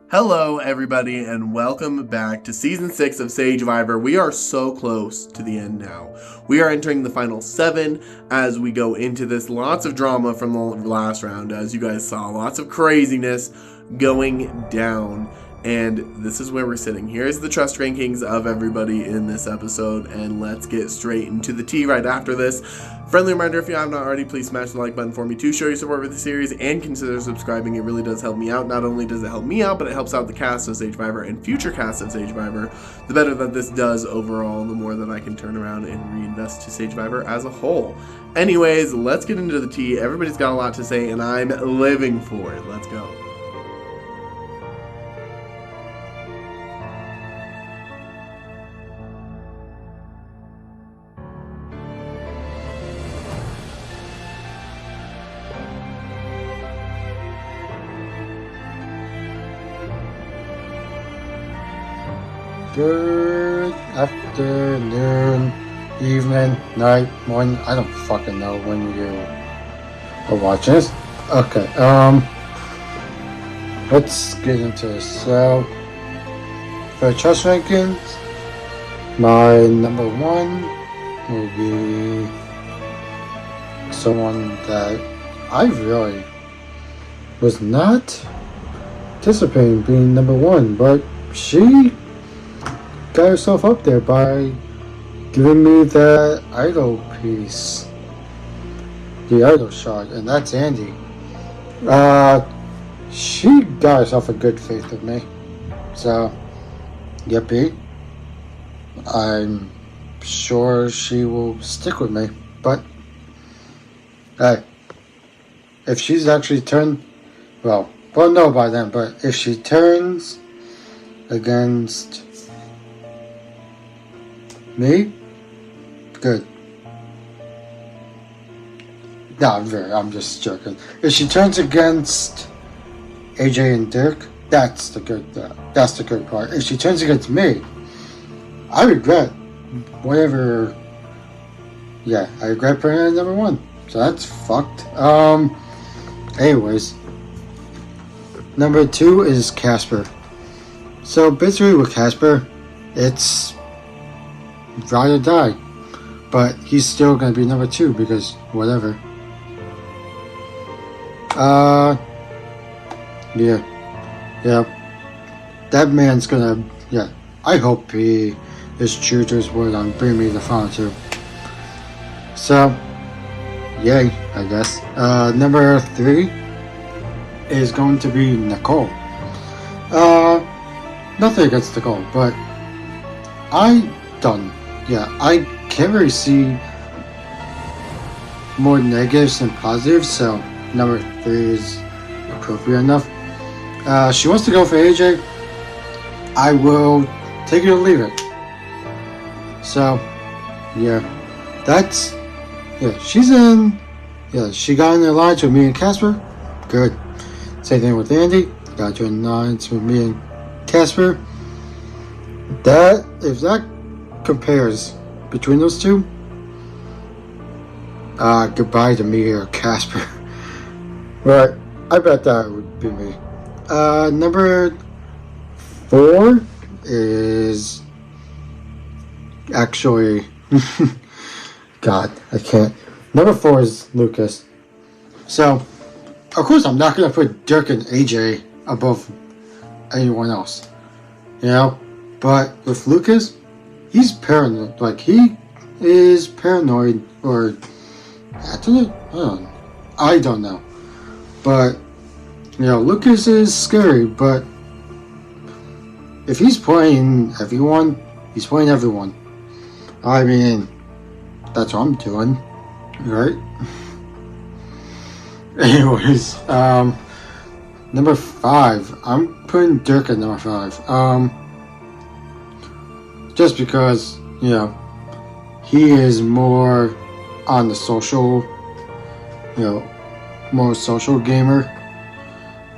Hello, everybody, and welcome back to Season 6 of Sagevivor. We are so close to the end now. We are entering the final 7 as we go into this. Lots of drama from the last round, as you guys saw. Lots of craziness going down. And this is where we're sitting. Here's the trust rankings of everybody in this episode, and let's get straight into the tea right after this. Friendly reminder, if you have not already, please smash the like button for me to show your support for the series, and consider subscribing. It really does help me out. Not only does it help me out, but it helps out the cast of Sagevivor and future casts of Sagevivor. The better that this does overall, the more that I can turn around and reinvest to Sagevivor as a whole. Anyways, let's get into the tea. Everybody's got a lot to say, and I'm living for it. Let's go. Good afternoon, evening, night, morning. I don't fucking know when you are watching this. Okay, let's get into this. So, for trust rankings, my number one will be someone that I really was not anticipating being number one, but she got herself up there by giving me that idol piece, the idol shot, and that's Andy. She got herself a good faith with me, so yippee. I'm sure she will stick with me, but hey, if she's actually turned, we'll know by then, but if she turns against me? Good. No, I'm just joking. If she turns against AJ and Dirk, that's the good part. If she turns against me, I regret whatever. Yeah, I regret putting her at number one. So that's fucked. Anyways, number two is Casper. So basically with Casper, it's ride or die, but he's still gonna be number two because whatever. Yeah, that man's gonna, I hope he is true to his word on bringing me the final two. So yay, I guess. Number three is going to be Nicole. Nothing against Nicole, but I can't really see more negatives than positives, so number three is appropriate enough. She wants to go for AJ. I will take it or leave it. So, she's in. Yeah, she got in the alliance with me and Casper. Good. Same thing with Andy. Got to an alliance with me and Casper. If that compares between those two, goodbye to me or Casper. But I bet that would be me. Number four is actually God, I can't. Number four is Lucas. So of course I'm not gonna put Dirk and AJ above anyone else, but with Lucas, he's paranoid. Like, he is paranoid, or I don't know. But, Lucas is scary, but if he's playing everyone, he's playing everyone. I mean, that's what I'm doing, right? Anyways, number five, I'm putting Dirk at number five. Just because, he is more on the social, more social gamer.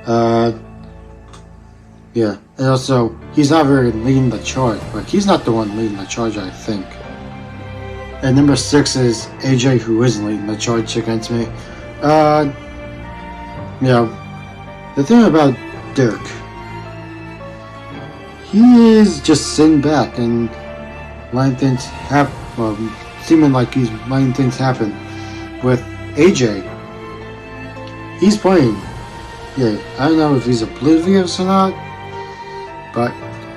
And also, he's not very leading the charge. Like, he's not the one leading the charge, I think. And number 6 is AJ, who isn't leading the charge against me. The thing about Dirk he is just sitting back and letting things happen. Well, seeming like he's letting things happen. With AJ, he's playing. Yeah, I don't know if he's oblivious or not, but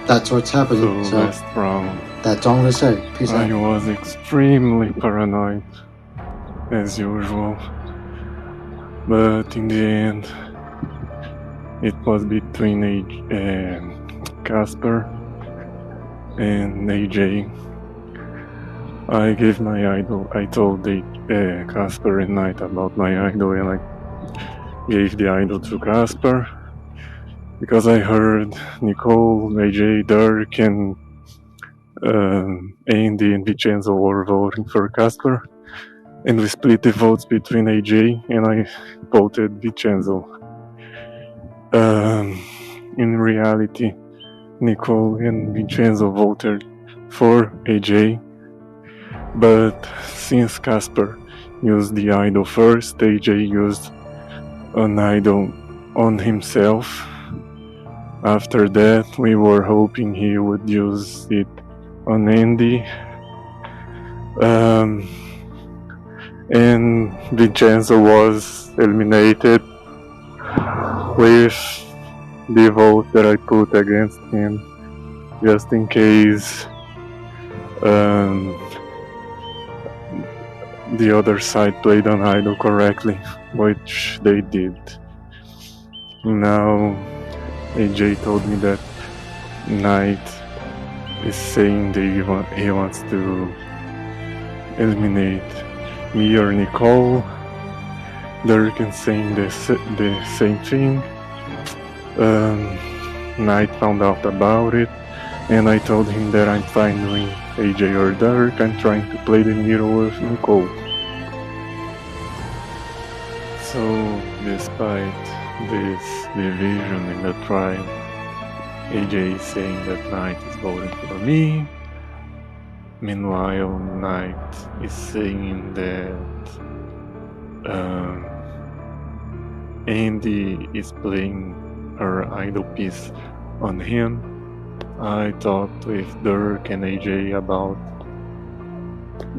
that's what's happening. So last round, that's all I'm gonna say. Peace I out. was extremely paranoid, as usual. But in the end, it was between Casper and AJ. I gave my idol. I told Casper and Knight about my idol, and I gave the idol to Casper because I heard Nicole, AJ, Dirk, and Andy and Vincenzo were voting for Casper, and we split the votes between AJ and I voted Vincenzo. In reality, Nicole and Vincenzo voted for AJ, but since Casper used the idol first, AJ used an idol on himself. After that, we were hoping he would use it on Andy. And Vincenzo was eliminated with the vote that I put against him, just in case the other side played an idol correctly, which they did. Now AJ told me that Knight is saying that he wants to eliminate me or Nicole. Dirk is saying the same thing. Knight found out about it, and I told him that I'm fine doing AJ or Dirk. I'm trying to play the middle with Nicole. So, despite this division in the tribe, AJ is saying that Knight is voting for me. Meanwhile, Knight is saying that Andy is playing her idol piece on him. I talked with Dirk and AJ about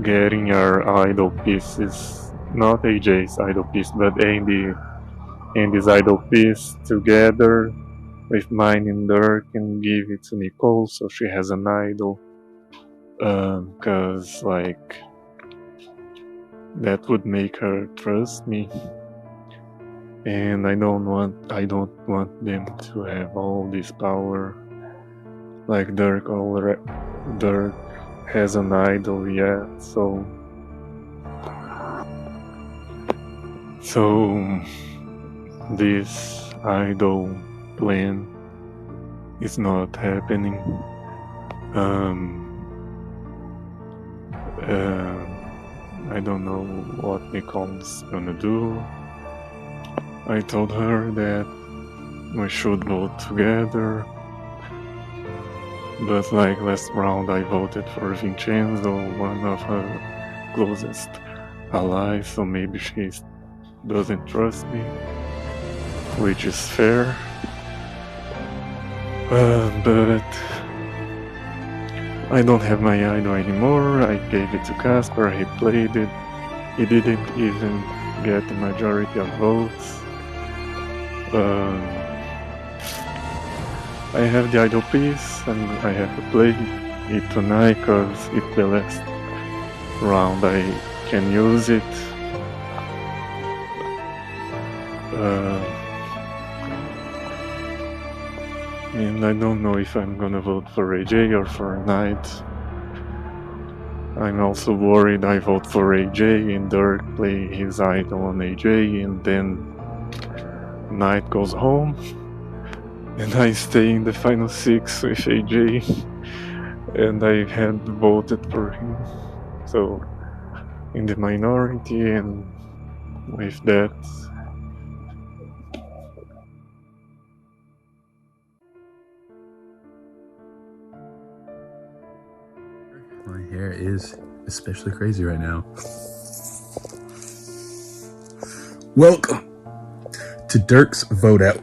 getting our idol pieces, not AJ's idol piece, but Andy's idol piece together with mine and Dirk and give it to Nicole so she has an idol. Cause like that would make her trust me, and I don't want them to have all this power. Like Dirk has an idol yet, so this idol plan is not happening. I don't know what Nicole's gonna do. I told her that we should vote together, but like last round I voted for Vincenzo, one of her closest allies, so maybe she doesn't trust me, which is fair. But I don't have my idol anymore. I gave it to Casper, he played it. He didn't even get the majority of votes. I have the idol piece and I have to play it tonight because it's the last round I can use it. And I don't know if I'm gonna vote for AJ or for Knight. I'm also worried I vote for AJ and Dirk play his idol on AJ and then Knight goes home and I stay in the final 6 with AJ and I had voted for him, so in the minority, and with that my hair is especially crazy right now. Welcome to Dirk's Vote Out.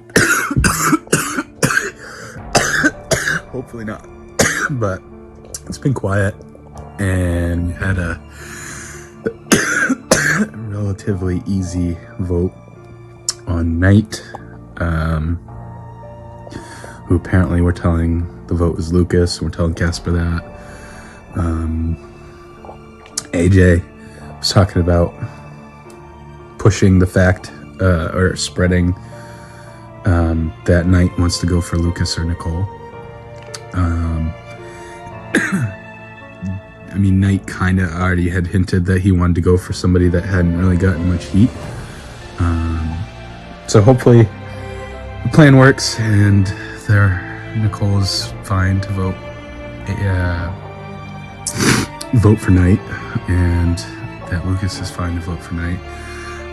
hopefully not. But it's been quiet, and we had a relatively easy vote on Knight, who apparently we're telling the vote was Lucas, and we're telling Casper that. AJ was talking about pushing the fact, or spreading that Knight wants to go for Lucas or Nicole. I mean, Knight kind of already had hinted that he wanted to go for somebody that hadn't really gotten much heat. So hopefully the plan works and Nicole is fine to vote for Knight, and that Lucas is fine to vote for Knight.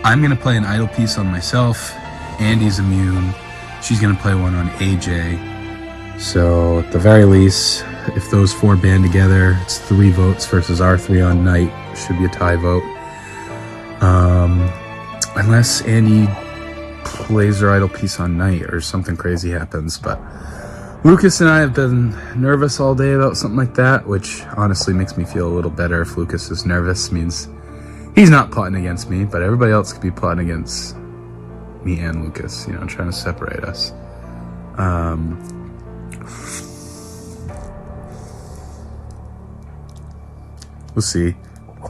I'm going to play an idle piece on myself. Andy's immune. She's going to play one on AJ. So at the very least, if those 4 band together, it's 3 votes versus our 3 on Knight. Should be a tie vote. Unless Andy plays her idle piece on Knight or something crazy happens. But Lucas and I have been nervous all day about something like that, which honestly makes me feel a little better. If Lucas is nervous, means he's not plotting against me, but everybody else could be plotting against me and Lucas, trying to separate us. We'll see.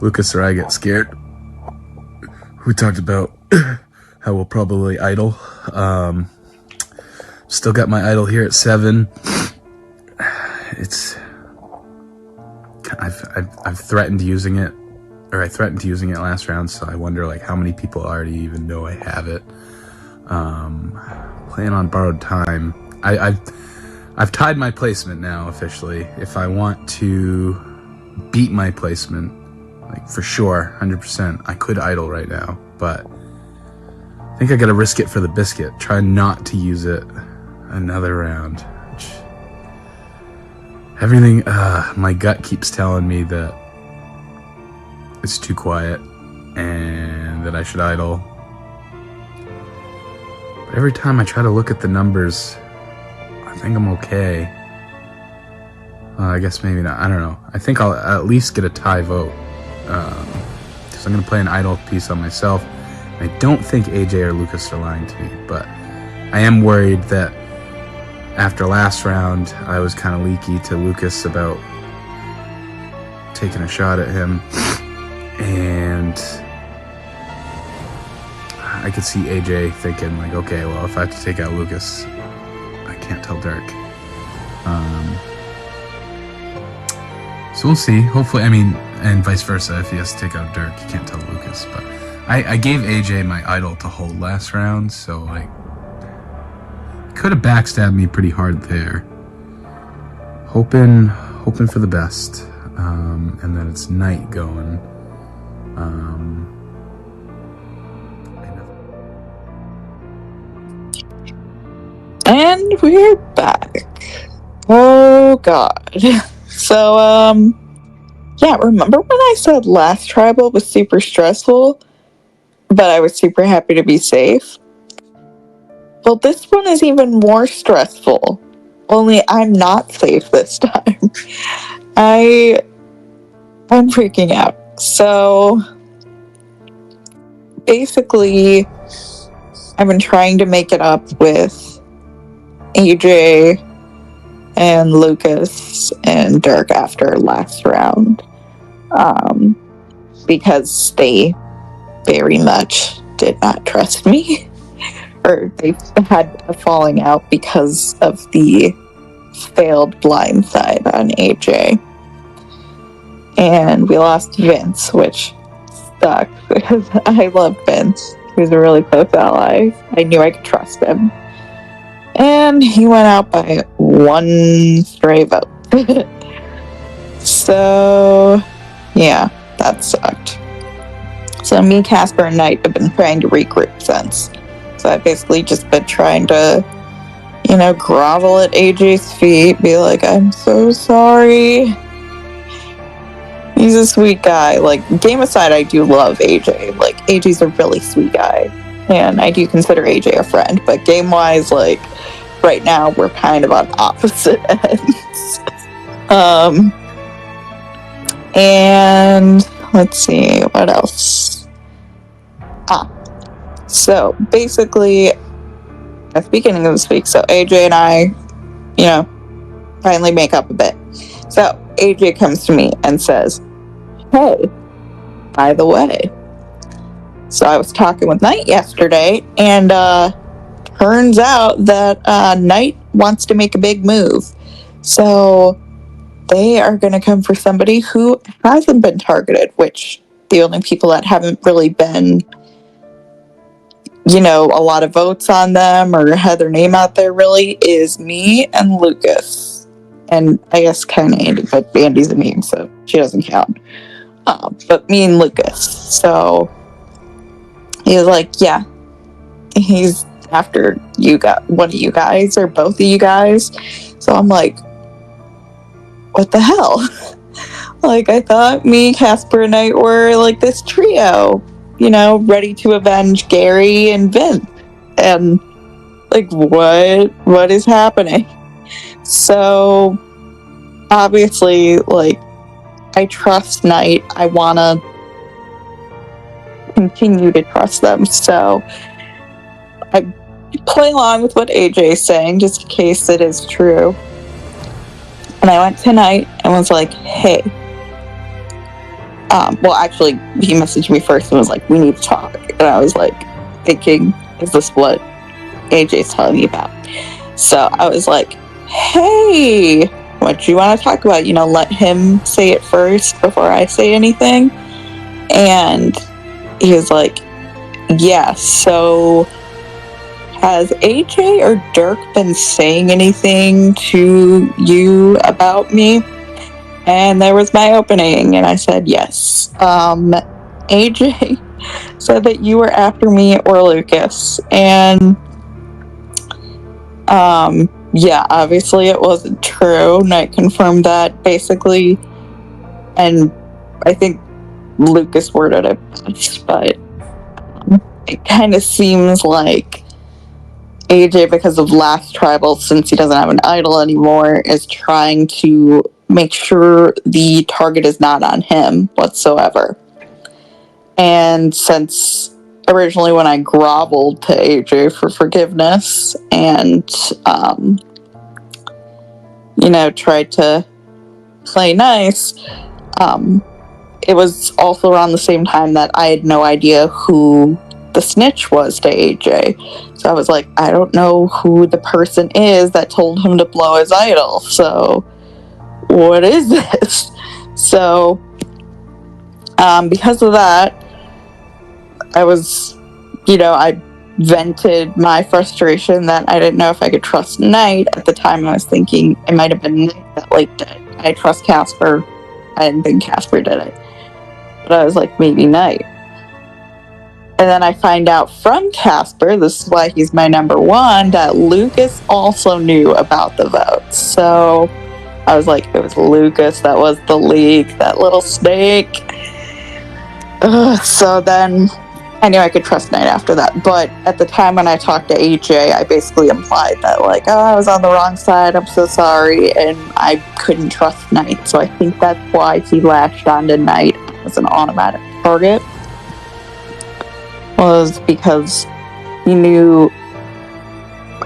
Lucas or I get scared. We talked about how we'll probably idle. Still got my idle here at 7. I've threatened using it, or I threatened using it last round, so I wonder how many people already even know I have it. Playing on borrowed time. I've tied my placement now officially. If I want to beat my placement, for sure, 100%, I could idle right now, but I think I gotta risk it for the biscuit. Try not to use it another round. Everything, my gut keeps telling me that it's too quiet and that I should idle. But every time I try to look at the numbers, I think I'm okay. I guess maybe not. I don't know. I think I'll at least get a tie vote. Because I'm going to play an idle piece on myself. And I don't think AJ or Lucas are lying to me. But I am worried that after last round, I was kind of leaky to Lucas about taking a shot at him. And I could see AJ thinking, okay, well, if I have to take out Lucas, I can't tell Dirk. So we'll see. Hopefully, and vice versa. If he has to take out Dirk, he can't tell Lucas. But I gave AJ my idol to hold last round, so could have backstabbed me pretty hard there. Hoping for the best. And then it's Knight going. And we're back. Oh god. So, yeah, remember when I said last tribal was super stressful, but I was super happy to be safe? Well, this one is even more stressful, only I'm not safe this time. I'm freaking out. So, basically, I've been trying to make it up with AJ and Lucas and Dirk after last round, because they very much did not trust me, or they had a falling out because of the failed blindside on AJ. And we lost Vince, which sucked because I loved Vince. He was a really close ally. I knew I could trust him. And he went out by 1 stray vote. So, yeah, that sucked. So me, Casper, and Knight have been trying to regroup since. So I've basically just been trying to, grovel at AJ's feet, be like, I'm so sorry. He's a sweet guy. Game aside, I do love AJ. AJ's a really sweet guy. And I do consider AJ a friend. But game-wise, right now, we're kind of on opposite ends. And let's see, what else? So basically, at the beginning of this week, so AJ and I, finally make up a bit. So AJ comes to me and says, "Hey, by the way, so I was talking with Knight yesterday, and turns out that Knight wants to make a big move. So they are going to come for somebody who hasn't been targeted, which the only people that haven't really been, a lot of votes on them or had their name out there really is me and Lucas. And I guess kind of Andy, but Andy's a meme, so she doesn't count. But me and Lucas. So he was like, yeah, he's after you got one of you guys or both of you guys. So I'm like, what the hell? Like, I thought me, Casper, and Knight were like this trio, ready to avenge Gary and Vince. And like, what is happening? So obviously, like, I trust Knight. I want to continue to trust them. So I play along with what AJ is saying, just in case it is true. And I went to Knight and was like, hey. Well, actually, he messaged me first and was like, we need to talk. And I was like, thinking, is this what AJ's telling me about? So I was like, hey, what do you want to talk about? Let him say it first before I say anything. And he was like, yeah, so has AJ or Dirk been saying anything to you about me? And there was my opening, and I said yes. AJ said that you were after me or Lucas, and yeah, obviously it wasn't true. Knight confirmed that basically, and I think Lucas worded it best, but it kind of seems like AJ, because of last tribal, since he doesn't have an idol anymore, is trying to make sure the target is not on him whatsoever. And since originally when I groveled to AJ for forgiveness and, tried to play nice, it was also around the same time that I had no idea who the snitch was to AJ. So I was like, I don't know who the person is that told him to blow his idol. So what is this? So because of that, I was, I vented my frustration that I didn't know if I could trust Knight. At the time I was thinking it might have been Knight that liked it. I trust Casper. I didn't think Casper did it. But I was like, maybe Knight. And then I find out from Casper, this is why he's my number one, that Lucas also knew about the votes. So I was like, it was Lucas that was the leak, that little snake. So then I knew I could trust Knight after that. But at the time when I talked to AJ, I basically implied that, like, I was on the wrong side, I'm so sorry, and I couldn't trust Knight. So I think that's why he latched onto Knight as an automatic target. Was because he knew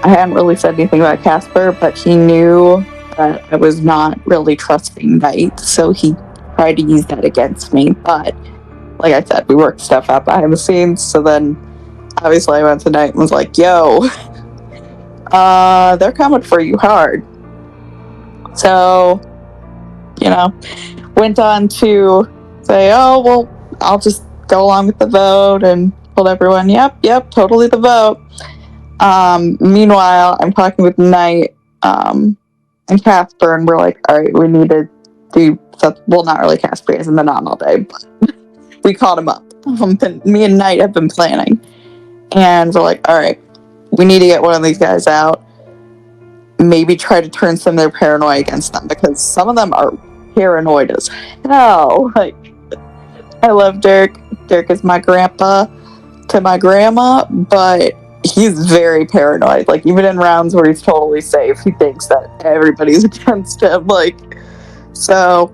I hadn't really said anything about Casper, but he knew that I was not really trusting Knight, so he tried to use that against me. But like I said, we worked stuff out behind the scenes. So then obviously I went to Knight and was like, yo, they're coming for you hard. So, went on to say, oh, well, I'll just go along with the vote, and told everyone, yep, totally the vote. Meanwhile, I'm talking with Knight and Casper, and we're like, all right, we need to do something. Well, not really Casper, he hasn't been on all day, but we caught him up. Me and Knight have been planning. And we're like, all right, we need to get one of these guys out. Maybe try to turn some of their paranoia against them, because some of them are paranoid as hell. Like, I love Dirk. Dirk is my grandpa to my grandma, but he's very paranoid. Like, even in rounds where he's totally safe, he thinks that everybody's against him. Like, So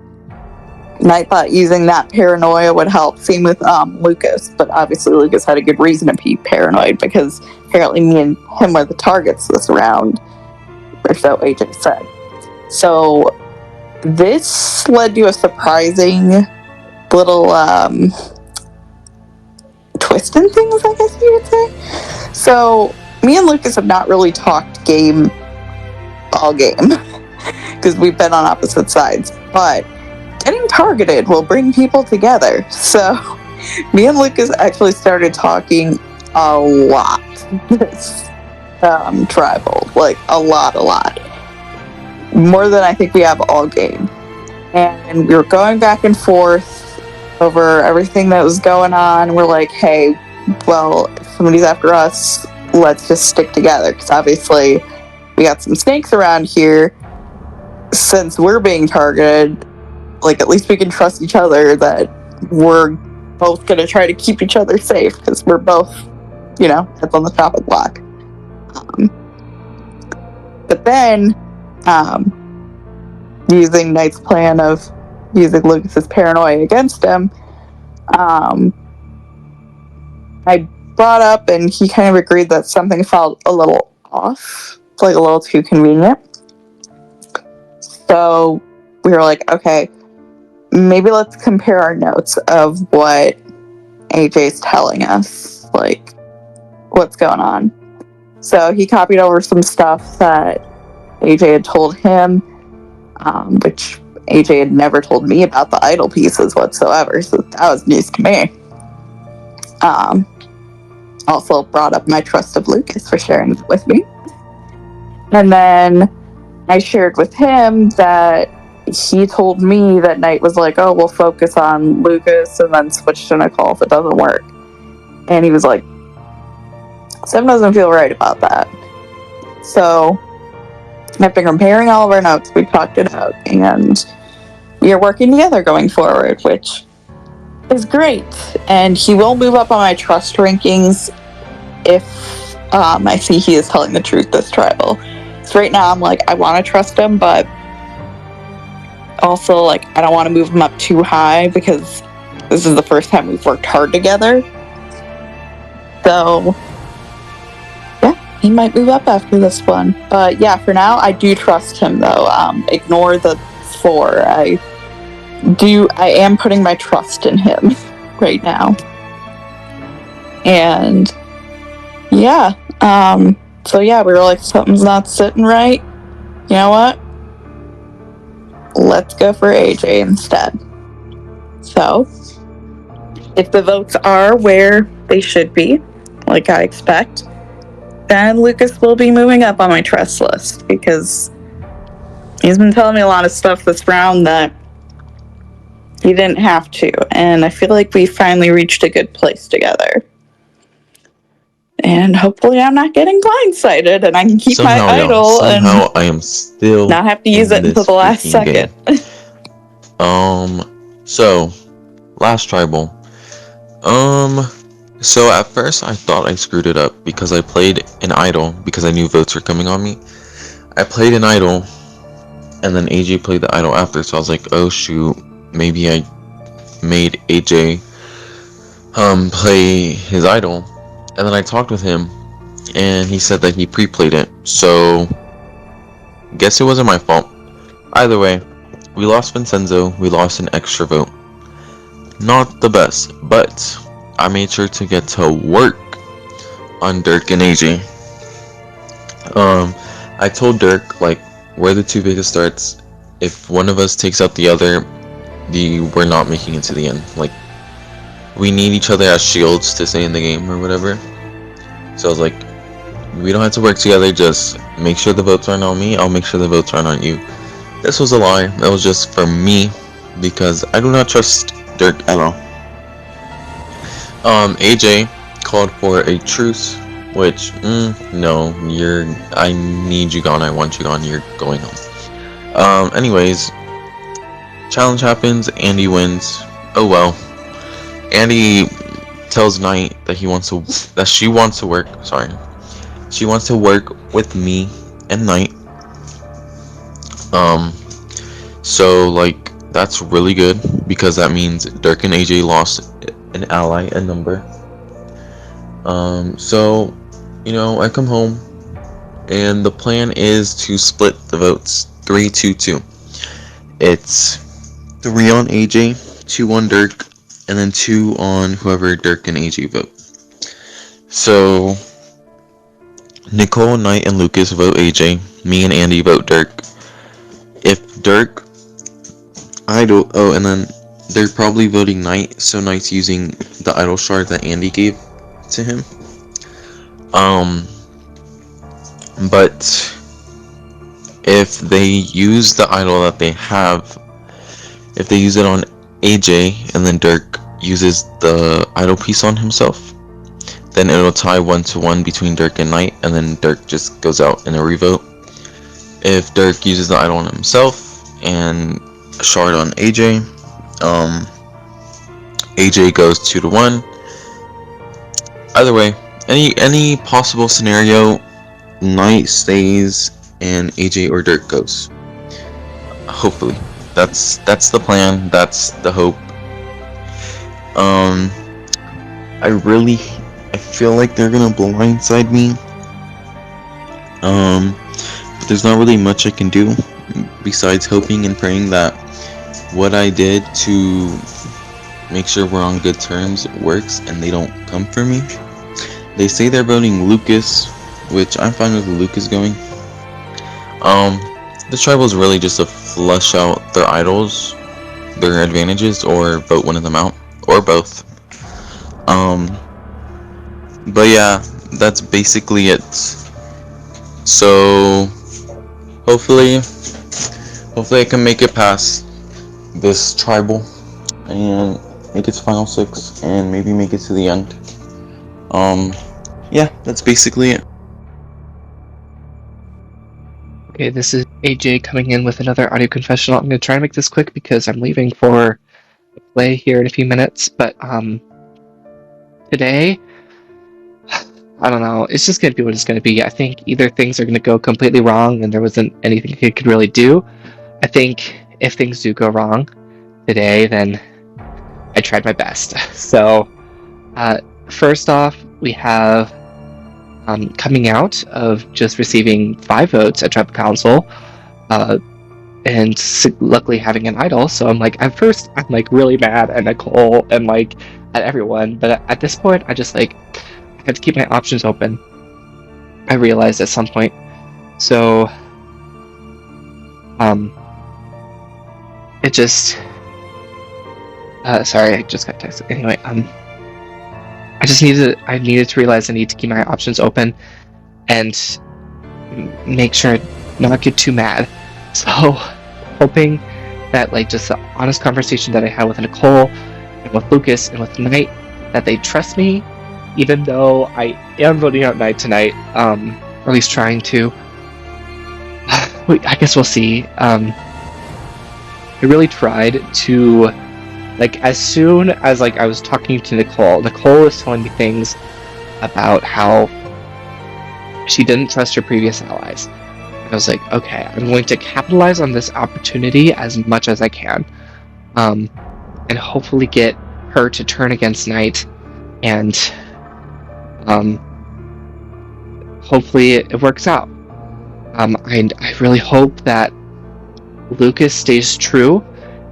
Knight thought using that paranoia would help. Same with Lucas, but obviously Lucas had a good reason to be paranoid because apparently me and him were the targets this round, or so AJ said. So this led to a surprising little twist in things, I guess you would say. So me and Lucas have not really talked game all game because we've been on opposite sides, but getting targeted will bring people together. So me and Lucas actually started talking a lot this tribal, like a lot more than I think we have all game. And we were going back and forth over everything that was going on. We're like, hey, well, if somebody's after us, let's just stick together, because obviously we got some snakes around here. Since we're being targeted, like, at least we can trust each other that we're both going to try to keep each other safe, because we're both, you know, heads on the chopping block. But then, using Knight's plan of using Lucas's paranoia against him, I brought up, and he kind of agreed that something felt a little off, like a little too convenient. So we were like, okay, maybe let's compare our notes of what AJ's telling us, like, what's going on. So he copied over some stuff that AJ had told him, which AJ had never told me about the idol pieces whatsoever, so that was news to me. Also brought up my trust of Lucas for sharing it with me. And then I shared with him that he told me that Knight was like, oh, we'll focus on Lucas and then switch to Nicole if it doesn't work. And he was like, Sam doesn't feel right about that. So after comparing all of our notes, we talked it out, and we are working together going forward, which is great. And he will move up on my trust rankings if I see he is telling the truth this tribal. So right now I'm like, I want to trust him, but also, like, I don't want to move him up too high because this is the first time we've worked hard together. So yeah, he might move up after this one. But yeah, for now, I do trust him, though. Ignore the 4. I am putting my trust in him right now. And yeah, so yeah, we were like, something's not sitting right. You know what? Let's go for AJ instead. So if the votes are where they should be, like I expect, then Lucas will be moving up on my trust list, because he's been telling me a lot of stuff this round that he didn't have to, and I feel like we finally reached a good place together. And hopefully I'm not getting blindsided and I can keep my idol and I am still not have to use it until the last second. So last tribal. So at first I thought I screwed it up because I played an idol because I knew votes were coming on me. I played an idol and then AJ played the idol after, so I was like, oh shoot, maybe I made AJ play his idol. And then I talked with him and he said that he pre-played it, so guess it wasn't my fault. Either way, we lost Vincenzo, we lost an extra vote. Not the best, but I made sure to get to work on Dirk and AJ. I told Dirk, like, we're the 2 biggest threats. If one of us takes out the other, we're not making it to the end. Like, we need each other as shields to stay in the game or whatever. So I was like, we don't have to work together, just make sure the votes aren't on me, I'll make sure the votes aren't on you. This was a lie, that was just for me, because I do not trust Dirk at all. AJ called for a truce, which, no, I need you gone, I want you gone, you're going home. Anyways, challenge happens, Andy wins. Oh well. Andy tells Knight that she wants to work. She wants to work with me and Knight. So like that's really good because that means Dirk and AJ lost an ally, a number. So I come home and the plan is to split the votes 3-2-2. It's 3 on AJ, 2 on Dirk, and then 2 on whoever Dirk and AJ vote. So Nicole, Knight, and Lucas vote AJ. Me and Andy vote Dirk. If Dirk, and then they're probably voting Knight, so Knight's using the idol shard that Andy gave to him. But if they use the idol that they have, if they use it on AJ and then Dirk uses the idol piece on himself, then it'll tie 1-1 between Dirk and Knight, and then Dirk just goes out in a revote. If Dirk uses the idol on himself and a shard on AJ, AJ goes 2-1. Either way, any possible scenario, Knight stays and AJ or Dirk goes. Hopefully, that's the plan. That's the hope. I feel like they're gonna blindside me. But there's not really much I can do besides hoping and praying that what I did to make sure we're on good terms works and they don't come for me. They say they're voting Lucas, which I'm fine with Lucas going. The tribal is really just to flush out their idols, their advantages, or vote one of them out, or both. But yeah, that's basically it. So hopefully I can make it past this tribal and make it to final 6 and maybe make it to the end. Yeah, that's basically it. Okay, this is AJ coming in with another audio confessional. I'm going to try and make this quick because I'm leaving for a play here in a few minutes, but today, I don't know, it's just going to be what it's going to be. I think either things are going to go completely wrong and there wasn't anything he could really do. I think if things do go wrong today, then I tried my best. So, first off, we have coming out of just receiving 5 votes at Tribal Council, and luckily having an idol. So I'm like, at first, I'm like really mad at Nicole and like at everyone, but at this point, I just like I have to keep my options open. I realized at some point. So, it just. Sorry, I just got texted. Anyway, I needed to realize I need to keep my options open and make sure not get too mad. So, hoping that like just the honest conversation that I had with Nicole and with Lucas and with Knight, that they trust me, even though I am voting out Knight tonight, or at least trying to. I guess we'll see. I really tried to. Like, as soon as, like, I was talking to Nicole was telling me things about how she didn't trust her previous allies. I was like, okay, I'm going to capitalize on this opportunity as much as I can. And hopefully get her to turn against Knight, and hopefully it works out. I really hope that Lucas stays true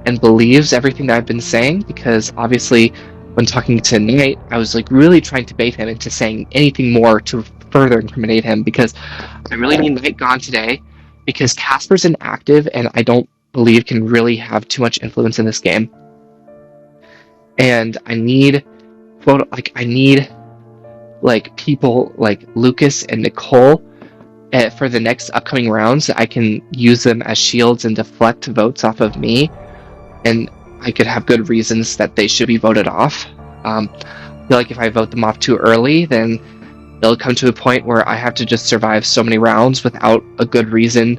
and believes everything that I've been saying, because obviously when talking to Knight, I was like really trying to bait him into saying anything more to further incriminate him, because I really need Knight gone today, because Casper's inactive and I don't believe can really have too much influence in this game. And I need people like Lucas and Nicole for the next upcoming rounds. I can use them as shields and deflect votes off of me, and I could have good reasons that they should be voted off. I feel like if I vote them off too early, then it'll come to a point where I have to just survive so many rounds without a good reason,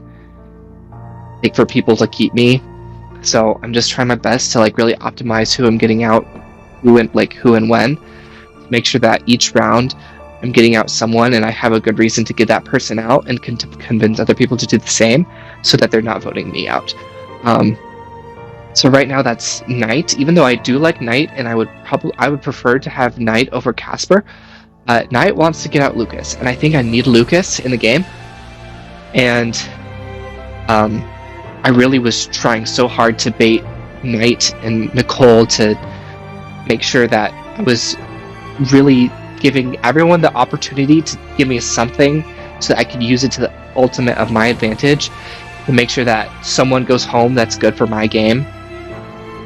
like, for people to keep me. So I'm just trying my best to like really optimize who I'm getting out, who and when, to make sure that each round I'm getting out someone and I have a good reason to get that person out, and can convince other people to do the same, so that they're not voting me out. So right now that's Knight. Even though I do like Knight, and I would prefer to have Knight over Casper. Knight wants to get out Lucas, and I think I need Lucas in the game. And I really was trying so hard to bait Knight and Nicole to make sure that I was really giving everyone the opportunity to give me something so that I could use it to the ultimate of my advantage, to make sure that someone goes home that's good for my game.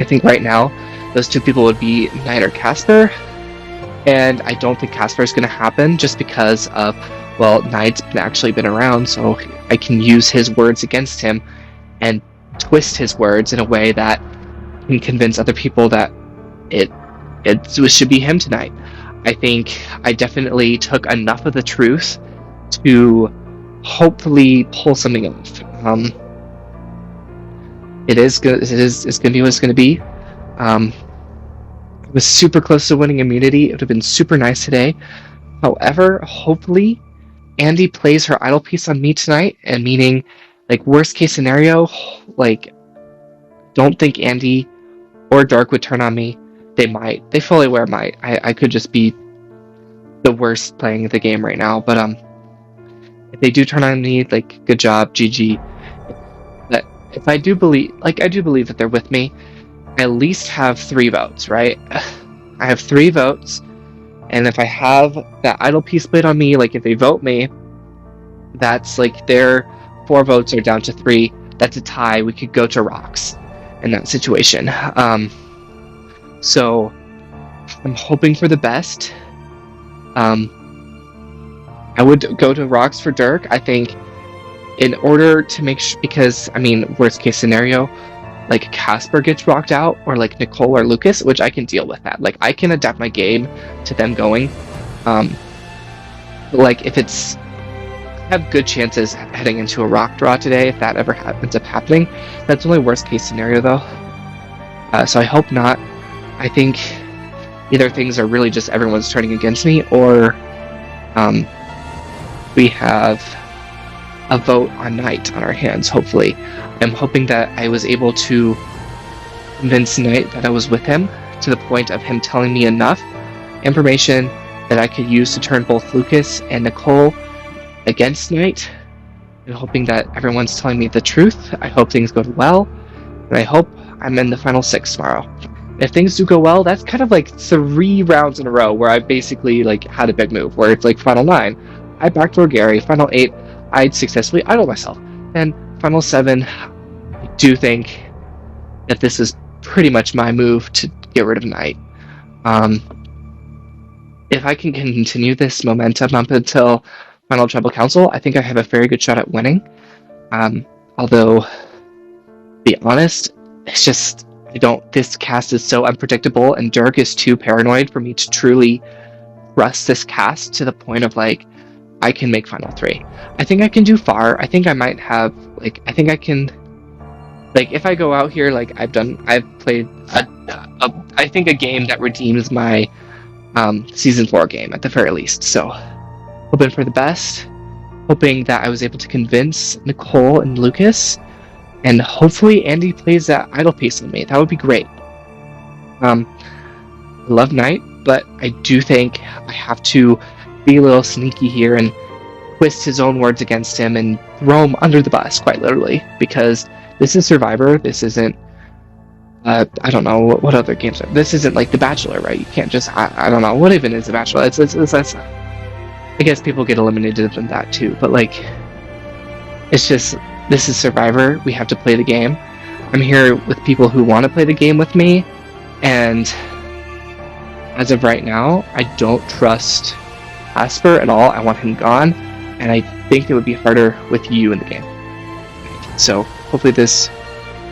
I think right now those two people would be Knight or Casper, and I don't think Casper is going to happen just because of, well, Knight's actually been around, so I can use his words against him and twist his words in a way that can convince other people that it should be him tonight. I think I definitely took enough of the truth to hopefully pull something off. It's going to be what it's going to be. I was super close to winning immunity. It would have been super nice today. However, hopefully Andy plays her idle piece on me tonight, and meaning, like, worst case scenario, like, don't think Andy or Dark would turn on me. They might. They fully aware might. I could just be the worst playing the game right now, but if they do turn on me, like, good job, GG. But if I do believe that they're with me, I at least have 3 votes, right? I have 3 votes, and if I have that idle piece played on me, like, if they vote me, that's like their 4 votes are down to 3. That's a tie. We could go to rocks in that situation. So I'm hoping for the best. I would go to rocks for Dirk. I think in order to make sure, because, I mean, worst case scenario, like, Casper gets rocked out, or like Nicole or Lucas, which I can deal with that. Like, I can adapt my game to them going. Like, if it's, I have good chances heading into a rock draw today, if that ever ends up happening. That's only worst case scenario, though. So I hope not. I think either things are really just everyone's turning against me, or we have a vote on Knight on our hands, hopefully. I'm hoping that I was able to convince Knight that I was with him, to the point of him telling me enough information that I could use to turn both Lucas and Nicole against Knight. And hoping that everyone's telling me the truth. I hope things go well, and I hope I'm in the final 6 tomorrow. If things do go well, that's kind of like 3 rounds in a row where I basically, like, had a big move, where it's like final 9, I backdoor Gary, final 8, I'd successfully idle myself, and final 7, I do think that this is pretty much my move to get rid of Knight. If I can continue this momentum up until final tribal council, I think I have a very good shot at winning. Although, to be honest, it's just, this cast is so unpredictable, and Dirk is too paranoid for me to truly trust this cast to the point of, like, I can make final 3. I think I can do far. I think I might have, like, I think I can, like, if I go out here, like, I've played I think a game that redeems my season 4 game at the very least. So hoping for the best, hoping that I was able to convince Nicole and Lucas, and hopefully Andy plays that idle piece on me. That would be great. I love Knight, but I do think I have to be a little sneaky here and twist his own words against him and throw him under the bus, quite literally, because this is Survivor. This isn't, I don't know, what other games are. This isn't like The Bachelor, right? You can't just, I don't know, what even is The Bachelor? It's I guess people get eliminated from that too, but, like, it's just, this is Survivor. We have to play the game. I'm here with people who want to play the game with me, and as of right now, I don't trust Casper at all. I want him gone, and I think it would be harder with you in the game. So hopefully this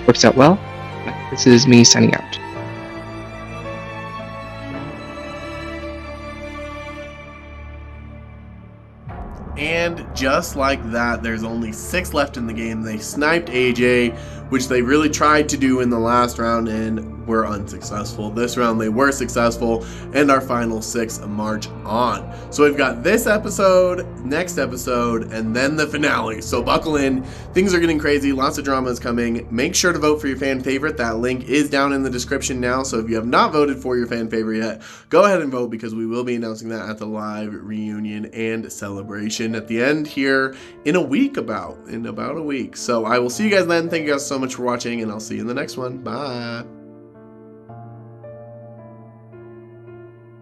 works out well. This is me signing out. And just like that, there's only 6 left in the game. They sniped AJ, which they really tried to do in the last round, and were unsuccessful. This round they were successful, and our final 6 march on. So we've got this episode, next episode, and then the finale. So buckle in. Things are getting crazy. Lots of drama is coming. Make sure to vote for your fan favorite. That link is down in the description now. So if you have not voted for your fan favorite yet, go ahead and vote, because we will be announcing that at the live reunion and celebration at the end here in about a week. So I will see you guys then. Thank you guys so much for watching, and I'll see you in the next one. Bye.